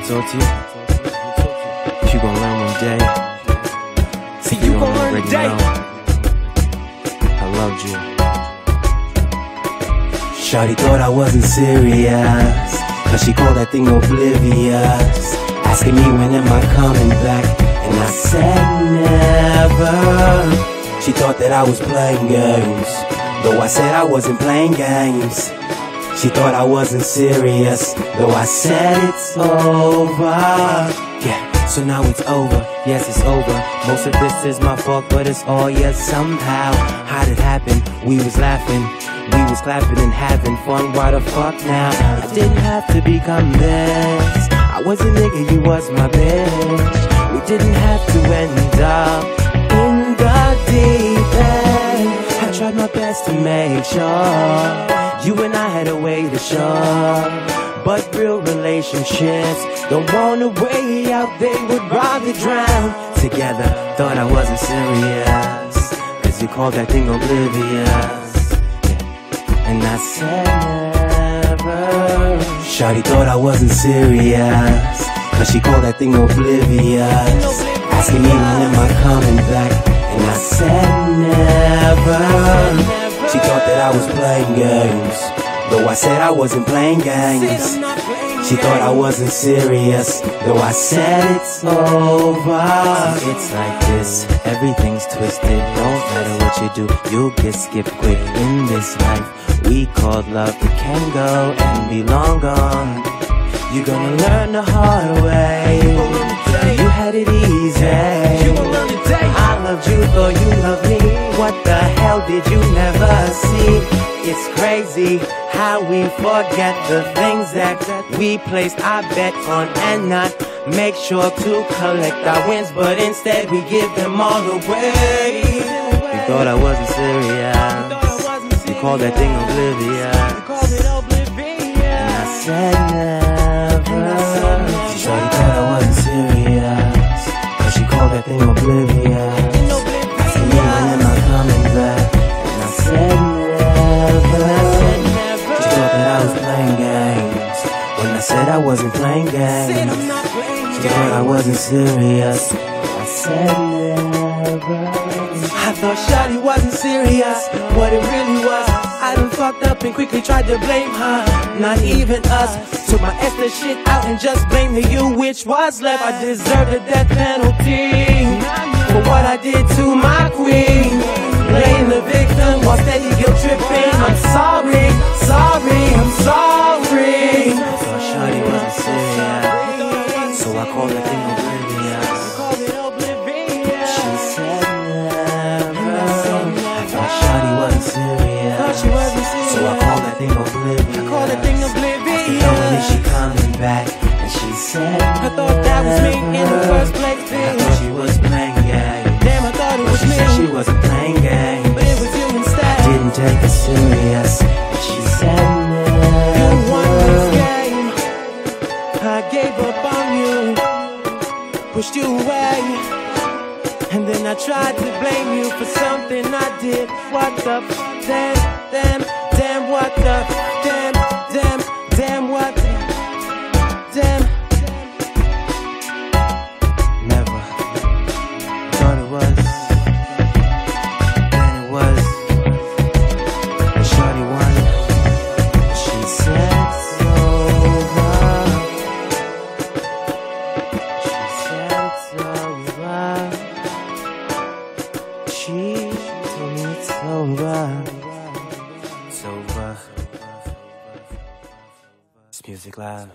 talk to you. But you gonna learn one day. See, you gonna learn already today. know I loved you. Shawty thought I wasn't serious, cause she called that thing oblivious, asking me when am I coming back, and I said never. She thought that I was playing games, though I said I wasn't playing games. She thought I wasn't serious, though I said it's over. Yeah, so now it's over, yes it's over. Most of this is my fault, but it's all yours somehow. How'd it happen? We was laughing, we was clapping and having fun. Why the fuck now? I didn't have to become this. I was a nigga, you was my bitch. We didn't have to end up in the deep end. I tried my best to make sure you and I had a way to show, but real relationships don't want a way out, they would rather drown together. Thought I wasn't serious, cause you called that thing oblivious, yeah. And I said never. Shawty thought I wasn't serious, cause she called that thing oblivious, asking me when am I coming back, and I said never. She thought that I was playing games, though I said I wasn't playing games. She thought I wasn't serious, though I said it's over. It's like this, everything's twisted. Don't matter what you do, you'll get skipped quick in this life we called love. It can go and be long gone. You're gonna learn the hard way. You had it easy. I loved you, thought you loved me. What the hell did you never see? It's crazy how we forget the things that we placed our bet on and not make sure to collect our wins, but instead we give them all away. You thought I wasn't serious, you called that thing oblivious, and I said never. Shawty thought I wasn't serious, cause she called that thing oblivious, asking me when am I coming back, and I said never. She thought that I was playing games, when I said I wasn't playing games. She thought I wasn't serious, I said never. I thought Shawty wasn't serious, what it really was. I done fucked up and quickly tried to blame her, not even us. Took my Esther shit out and just blamed the you, which was left. I deserved a death penalty for what I did to my queen, playing the victim while steady guilt tripping. I'm sorry, sorry, I'm sorry. I thought Shawty wasn't serious, so I called that thing oblivious. She said never. I thought Shawty wasn't serious, so I called that thing oblivious. When is she coming back? And she said I thought that was me in the first place, I thought she was playing games. Damn, I thought it was she me. said she wasn't playing games, but it was you instead. I didn't take it serious, and she said never. You won this game, I gave up on you, pushed you away, and then I tried to blame you for something I did. What the damn, what the damn, what the damn. Never thought it was when it was. And Shawty won. She said it's over. She said it's over. She told me it's over. It's over. It's Music Live.